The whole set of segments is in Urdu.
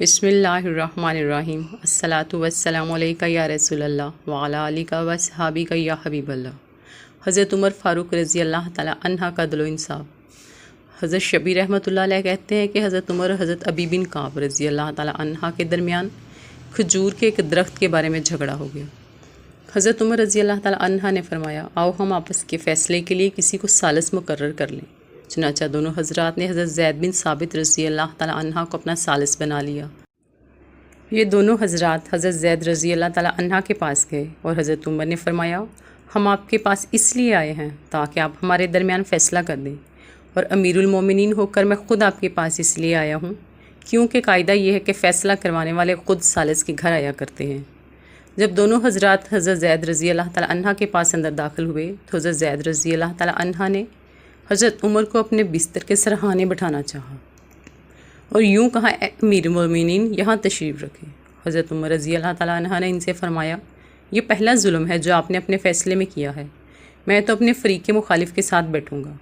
بسم اللہ الرحمن الرحیم الصلاۃ والسلام علیکہ یا رسول اللہ وعلیٰ علیکہ و صحابیکہ یا حبیب اللہ۔ حضرت عمر فاروق رضی اللہ تعالیٰ عنہ کا عدل و انصاف۔ حضرت شبیر رحمۃ اللہ علیہ کہتے ہیں کہ حضرت عمر اور حضرت ابی بن کعب رضی اللہ تعالیٰ عنہ کے درمیان کھجور کے ایک درخت کے بارے میں جھگڑا ہو گیا۔ حضرت عمر رضی اللہ تعالیٰ عنہ نے فرمایا، آؤ ہم آپس کے فیصلے کے لیے کسی کو ثالث مقرر کر لیں۔ چنانچہ دونوں حضرات نے حضرت زید بن ثابت رضی اللہ تعالیٰ عنہ کو اپنا ثالث بنا لیا۔ یہ دونوں حضرات حضرت زید رضی اللہ تعالیٰ عنہ کے پاس گئے اور حضرت عمر نے فرمایا، ہم آپ کے پاس اس لیے آئے ہیں تاکہ آپ ہمارے درمیان فیصلہ کر دیں، اور امیر المومنین ہو کر میں خود آپ کے پاس اس لیے آیا ہوں کیونکہ قاعدہ یہ ہے کہ فیصلہ کروانے والے خود ثالث کے گھر آیا کرتے ہیں۔ جب دونوں حضرات حضرت زید رضی اللہ تعالیٰ عنہ کے پاس اندر داخل ہوئے تو حضرت زید رضی اللہ تعالیٰ عنہ نے حضرت عمر کو اپنے بستر کے سرہانے بٹھانا چاہا اور یوں کہا، اے امیر المومنین یہاں تشریف رکھیں۔ حضرت عمر رضی اللہ تعالیٰ عنہ نے ان سے فرمایا، یہ پہلا ظلم ہے جو آپ نے اپنے فیصلے میں کیا ہے، میں تو اپنے فریق مخالف کے ساتھ بیٹھوں گا۔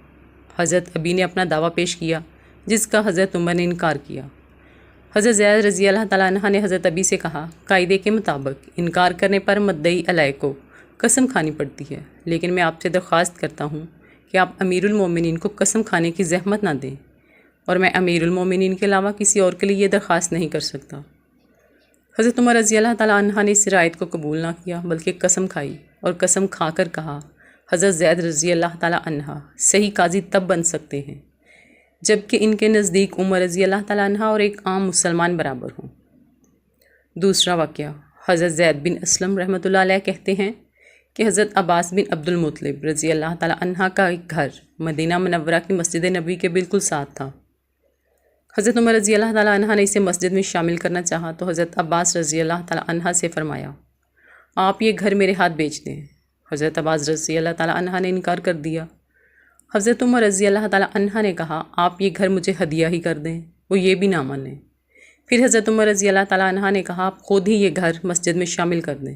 حضرت ابی نے اپنا دعویٰ پیش کیا جس کا حضرت عمر نے انکار کیا۔ حضرت زید رضی اللہ تعالیٰ عنہ نے حضرت ابی سے کہا، قاعدے کے مطابق انکار کرنے پر مدعی علیہ کو قسم کھانی پڑتی ہے، لیکن میں آپ سے درخواست کرتا ہوں کہ آپ امیر المومنین کو قسم کھانے کی زحمت نہ دیں، اور میں امیر المومنین کے علاوہ کسی اور کے لیے یہ درخواست نہیں کر سکتا۔ حضرت عمر رضی اللہ تعالیٰ عنہ نے اس رعایت کو قبول نہ کیا بلکہ قسم کھائی اور قسم کھا کر کہا، حضرت زید رضی اللہ تعالیٰ عنہ صحیح قاضی تب بن سکتے ہیں جبکہ ان کے نزدیک عمر رضی اللہ تعالیٰ عنہ اور ایک عام مسلمان برابر ہوں۔ دوسرا واقعہ، حضرت زید بن اسلم رحمۃ اللہ علیہ کہتے ہیں کہ حضرت عباس بن عبد المطلب رضی اللہ تعالیٰ عنہ کا ایک گھر مدینہ منورہ کی مسجد نبوی کے بالکل ساتھ تھا۔ حضرت عمر رضی اللہ تعالیٰ عنہ نے اسے مسجد میں شامل کرنا چاہا تو حضرت عباس رضی اللہ تعالیٰ عنہ سے فرمایا، آپ یہ گھر میرے ہاتھ بیچ دیں۔ حضرت عباس رضی اللہ تعالیٰ عنہ نے انکار کر دیا۔ حضرت عمر رضی اللہ تعالیٰ عنہ نے کہا، آپ یہ گھر مجھے ہدیہ ہی کر دیں، وہ یہ بھی نہ مانیں۔ پھر حضرت عمر رضی اللہ تعالیٰ عنہ نے کہا، آپ خود ہی یہ گھر مسجد میں شامل کر دیں،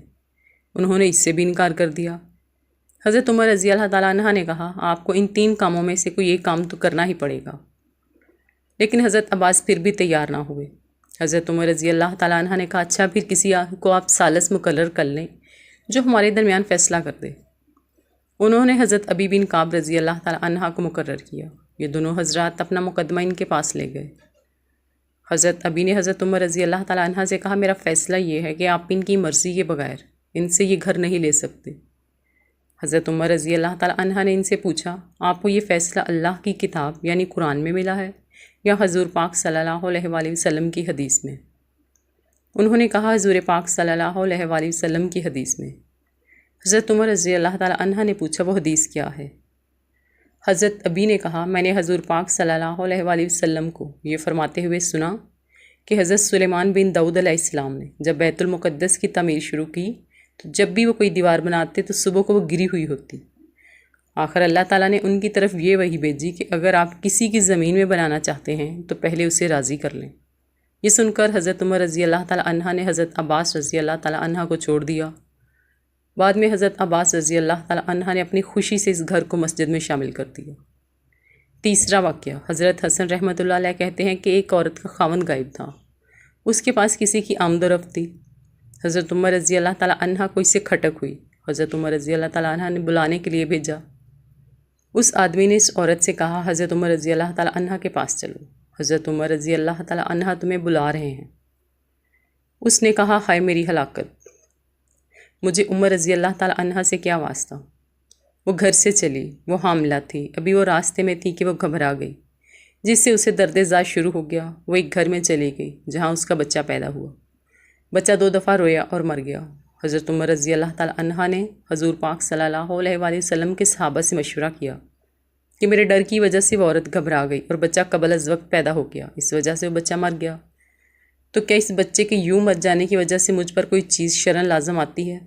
انہوں نے اس سے بھی انکار کر دیا۔ حضرت عمر رضی اللہ تعالیٰ عنہ نے کہا، آپ کو ان تین کاموں میں سے کوئی ایک کام تو کرنا ہی پڑے گا، لیکن حضرت عباس پھر بھی تیار نہ ہوئے۔ حضرت عمر رضی اللہ تعالیٰ عنہ نے کہا، اچھا پھر کسی کو آپ ثالث مقرر کر لیں جو ہمارے درمیان فیصلہ کر دے۔ انہوں نے حضرت ابی بن کعب رضی اللہ تعالیٰ عنہ کو مقرر کیا۔ یہ دونوں حضرات اپنا مقدمہ ان کے پاس لے گئے۔ حضرت ابی نے حضرت عمر رضی اللہ تعالیٰ عنہ سے کہا، میرا فیصلہ یہ ہے کہ آپ ان کی مرضی کے بغیر ان سے یہ گھر نہیں لے سکتے۔ حضرت عمر رضی اللہ تعالیٰ عنہ نے ان سے پوچھا، آپ کو یہ فیصلہ اللہ کی کتاب یعنی قرآن میں ملا ہے یا حضور پاک صلی اللہ علیہ وآلہ وسلم کی حدیث میں؟ انہوں نے کہا، حضور پاک صلی اللہ علیہ وآلہ وسلم کی حدیث میں۔ حضرت عمر رضی اللہ تعالیٰ عنہ نے پوچھا، وہ حدیث کیا ہے؟ حضرت ابی نے کہا، میں نے حضور پاک صلی اللہ علیہ وآلہ وسلم کو یہ فرماتے ہوئے سنا کہ حضرت سلیمان بن داؤد علیہ السلام نے جب بیت المقدس کی تعمیر شروع کی تو جب بھی وہ کوئی دیوار بناتے تو صبح کو وہ گری ہوئی ہوتی۔ آخر اللہ تعالیٰ نے ان کی طرف یہ وحی بھیجی کہ اگر آپ کسی کی زمین میں بنانا چاہتے ہیں تو پہلے اسے راضی کر لیں۔ یہ سن کر حضرت عمر رضی اللہ تعالیٰ عنہ نے حضرت عباس رضی اللہ تعالیٰ عنہ کو چھوڑ دیا۔ بعد میں حضرت عباس رضی اللہ تعالیٰ عنہ نے اپنی خوشی سے اس گھر کو مسجد میں شامل کر دیا۔ تیسرا واقعہ، حضرت حسن رحمۃ اللہ علیہ کہتے ہیں کہ ایک عورت کا خاوند غائب تھا، اس کے پاس کسی کی آمد و رفت تھی۔ حضرت عمر رضی اللہ تعالیٰ عنہ کو اس سے کھٹک ہوئی۔ حضرت عمر رضی اللہ تعالیٰ عنہ نے بلانے کے لیے بھیجا۔ اس آدمی نے اس عورت سے کہا، حضرت عمر رضی اللہ تعالیٰ عنہ کے پاس چلو، حضرت عمر رضی اللہ تعالیٰ عنہ تمہیں بلا رہے ہیں۔ اس نے کہا، ہائے میری ہلاکت، مجھے عمر رضی اللہ تعالیٰ عنہ سے کیا واسطہ؟ وہ گھر سے چلی، وہ حاملہ تھی، ابھی وہ راستے میں تھی کہ وہ گھبرا گئی، جس سے اسے درد ذات شروع ہو گیا۔ وہ ایک گھر میں چلی گئی جہاں اس کا بچہ پیدا ہوا۔ بچہ 2 دفعہ رویا اور مر گیا۔ حضرت عمر رضی اللہ تعالیٰ عنہ نے حضور پاک صلی اللہ علیہ وآلہ وسلم کے صحابہ سے مشورہ کیا کہ میرے ڈر کی وجہ سے وہ عورت گھبرا گئی اور بچہ قبل از وقت پیدا ہو گیا، اس وجہ سے وہ بچہ مر گیا، تو کیا اس بچے کے یوں مر جانے کی وجہ سے مجھ پر کوئی چیز شرعاً لازم آتی ہے؟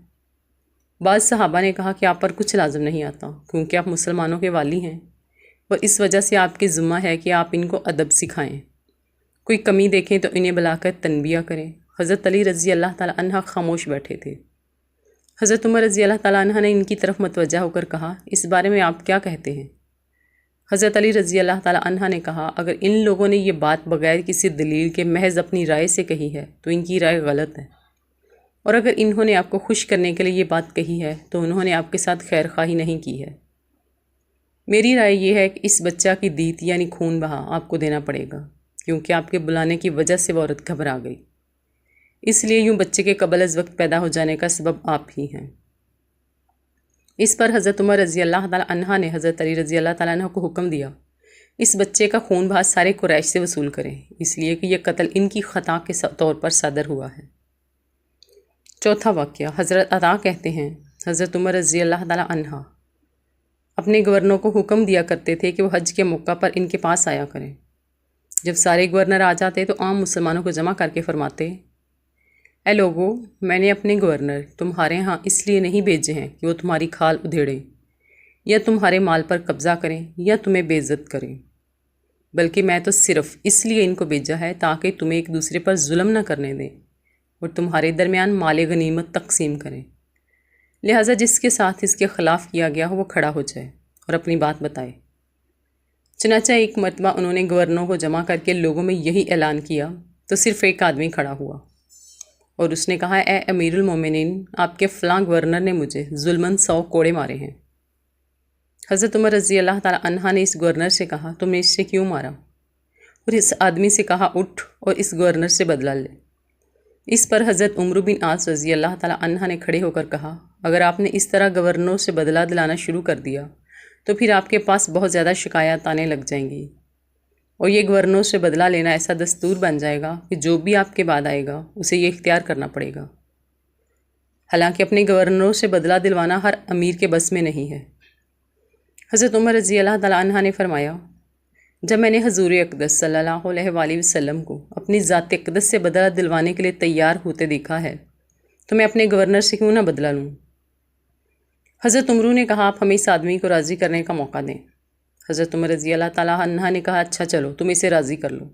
بعض صحابہ نے کہا کہ آپ پر کچھ لازم نہیں آتا کیونکہ آپ مسلمانوں کے والی ہیں، اور اس وجہ سے آپ کی ذمہ ہے کہ آپ ان کو ادب سکھائیں، کوئی کمی دیکھیں تو انہیں بلا کر تنبیہ کریں۔ حضرت علی رضی اللہ تعالیٰ عنہ خاموش بیٹھے تھے۔ حضرت عمر رضی اللہ تعالیٰ عنہ نے ان کی طرف متوجہ ہو کر کہا، اس بارے میں آپ کیا کہتے ہیں؟ حضرت علی رضی اللہ تعالی عنہ نے کہا اگر ان لوگوں نے یہ بات بغیر کسی دلیل کے محض اپنی رائے سے کہی ہے تو ان کی رائے غلط ہے، اور اگر انہوں نے آپ کو خوش کرنے کے لیے یہ بات کہی ہے تو انہوں نے آپ کے ساتھ خیر خواہی نہیں کی ہے۔ میری رائے یہ ہے کہ اس بچہ کی دیت یعنی خون بہا آپ کو دینا پڑے گا، کیونکہ آپ کے بلانے کی وجہ سے وہ عورت گھبرا گئی، اس لیے یوں بچے کے قبل از وقت پیدا ہو جانے کا سبب آپ ہی ہیں۔ اس پر حضرت عمر رضی اللہ تعالیٰ عنہ نے حضرت علی رضی اللہ تعالیٰ عنہ کو حکم دیا اس بچے کا خون بہا سارے قریش سے وصول کریں، اس لیے کہ یہ قتل ان کی خطا کے طور پر صادر ہوا ہے۔ چوتھا واقعہ، حضرت عطا کہتے ہیں حضرت عمر رضی اللہ تعالیٰ عنہ اپنے گورنروں کو حکم دیا کرتے تھے کہ وہ حج کے موقع پر ان کے پاس آیا کریں۔ جب سارے گورنر آ جاتے تو عام مسلمانوں کو جمع کر کے فرماتے، اے لوگو، میں نے اپنے گورنر تمہارے ہاں اس لیے نہیں بھیجے ہیں کہ وہ تمہاری کھال ادھیڑیں یا تمہارے مال پر قبضہ کریں یا تمہیں بے عزت کریں، بلکہ میں تو صرف اس لیے ان کو بھیجا ہے تاکہ تمہیں ایک دوسرے پر ظلم نہ کرنے دیں اور تمہارے درمیان مال غنیمت تقسیم کریں، لہٰذا جس کے ساتھ اس کے خلاف کیا گیا ہو وہ کھڑا ہو جائے اور اپنی بات بتائے۔ چنانچہ ایک مرتبہ انہوں نے گورنروں کو جمع کر کے لوگوں میں یہی اعلان کیا تو صرف ایک آدمی کھڑا ہوا اور اس نے کہا، اے امیر المومنین، آپ کے فلاں گورنر نے مجھے ظلماً 100 کوڑے مارے ہیں۔ حضرت عمر رضی اللہ تعالیٰ عنہ نے اس گورنر سے کہا، تم نے اس سے کیوں مارا؟ اور اس آدمی سے کہا، اٹھ اور اس گورنر سے بدلہ لے۔ اس پر حضرت عمرو بن عاص رضی اللہ تعالیٰ عنہ نے کھڑے ہو کر کہا، اگر آپ نے اس طرح گورنروں سے بدلہ دلانا شروع کر دیا تو پھر آپ کے پاس بہت زیادہ شکایات آنے لگ جائیں گی، اور یہ گورنروں سے بدلہ لینا ایسا دستور بن جائے گا کہ جو بھی آپ کے بعد آئے گا اسے یہ اختیار کرنا پڑے گا۔ حالانکہ اپنے گورنروں سے بدلہ دلوانا ہر امیر کے بس میں نہیں ہے۔ حضرت عمر رضی اللہ تعالیٰ عنہ نے فرمایا، جب میں نے حضور اقدس صلی اللہ علیہ وآلہ وسلم کو اپنی ذات اقدس سے بدلہ دلوانے کے لیے تیار ہوتے دیکھا ہے تو میں اپنے گورنر سے کیوں نہ بدلہ لوں؟ حضرت عمرو نے کہا، آپ ہمیں اس آدمی کو راضی کرنے کا موقع دیں۔ حضرت عمر رضی اللہ تعالیٰ عنہ نے کہا، اچھا چلو تم اسے راضی کر لو۔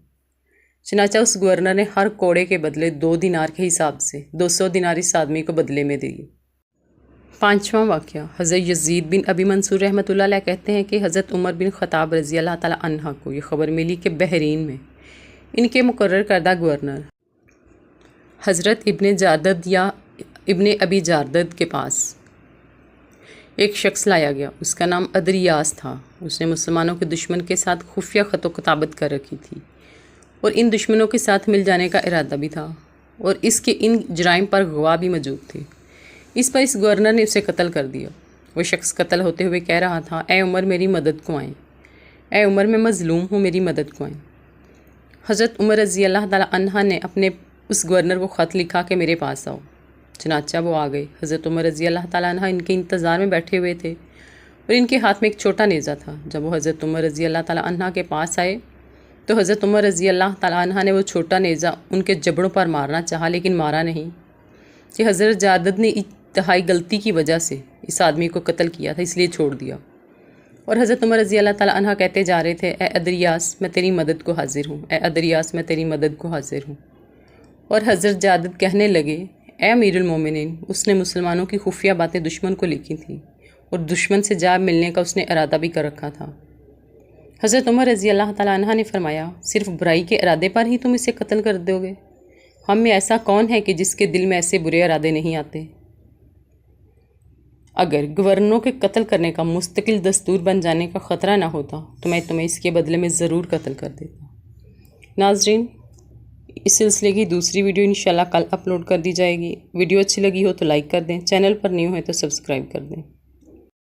چنانچہ اس گورنر نے ہر کوڑے کے بدلے 2 دینار کے حساب سے 200 دینار اس آدمی کو بدلے میں دیے۔ پانچواں واقعہ، حضرت یزید بن ابی منصور رحمۃ اللہ علیہ کہتے ہیں کہ حضرت عمر بن خطاب رضی اللہ تعالیٰ عنہ کو یہ خبر ملی کہ بحرین میں ان کے مقرر کردہ گورنر حضرت ابن جاردد یا ابن ابی جاردد کے پاس ایک شخص لایا گیا، اس کا نام ادریاس تھا۔ اس نے مسلمانوں کے دشمن کے ساتھ خفیہ خط و کتابت کر رکھی تھی اور ان دشمنوں کے ساتھ مل جانے کا ارادہ بھی تھا، اور اس کے ان جرائم پر گواہ بھی موجود تھے۔ اس پر اس گورنر نے اسے قتل کر دیا۔ وہ شخص قتل ہوتے ہوئے کہہ رہا تھا، اے عمر میری مدد کو آئیں، اے عمر میں مظلوم ہوں، میری مدد کو آئیں۔ حضرت عمر رضی اللہ تعالیٰ عنہ نے اپنے اس گورنر کو خط لکھا کہ میرے پاس آؤ۔ چنانچہ وہ آ گئے۔ حضرت عمر رضی اللہ تعالیٰ عنہ ان کے انتظار میں بیٹھے ہوئے تھے اور ان کے ہاتھ میں ایک چھوٹا نیزہ تھا۔ جب وہ حضرت عمر رضی اللہ تعالیٰ عنہ کے پاس آئے تو حضرت عمر رضی اللہ تعالیٰ عنہ نے وہ چھوٹا نیزہ ان کے جبڑوں پر مارنا چاہا، لیکن مارا نہیں، کہ حضرت جاردد نے انتہائی غلطی کی وجہ سے اس آدمی کو قتل کیا تھا، اس لیے چھوڑ دیا۔ اور حضرت عمر رضی اللہ تعالیٰ عنہ کہتے جا رہے تھے، اے ادریاس میں تیری مدد کو حاضر ہوں، اے ادریاس میں تیری مدد کو حاضر ہوں۔ اور حضرت جاردد کہنے لگے، اے امیر المومنین، اس نے مسلمانوں کی خفیہ باتیں دشمن کو لکھی تھیں اور دشمن سے جا ملنے کا اس نے ارادہ بھی کر رکھا تھا۔ حضرت عمر رضی اللہ تعالیٰ عنہ نے فرمایا، صرف برائی کے ارادے پر ہی تم اسے قتل کر دو گے؟ ہم میں ایسا کون ہے کہ جس کے دل میں ایسے برے ارادے نہیں آتے؟ اگر گورنروں کے قتل کرنے کا مستقل دستور بن جانے کا خطرہ نہ ہوتا تو میں تمہیں اس کے بدلے میں ضرور قتل کر دیتا۔ ناظرین، اس سلسلے کی دوسری ویڈیو انشاءاللہ کل اپلوڈ کر دی جائے گی۔ ویڈیو اچھی لگی ہو تو لائک کر دیں، چینل پر نیو ہے تو سبسکرائب کر دیں۔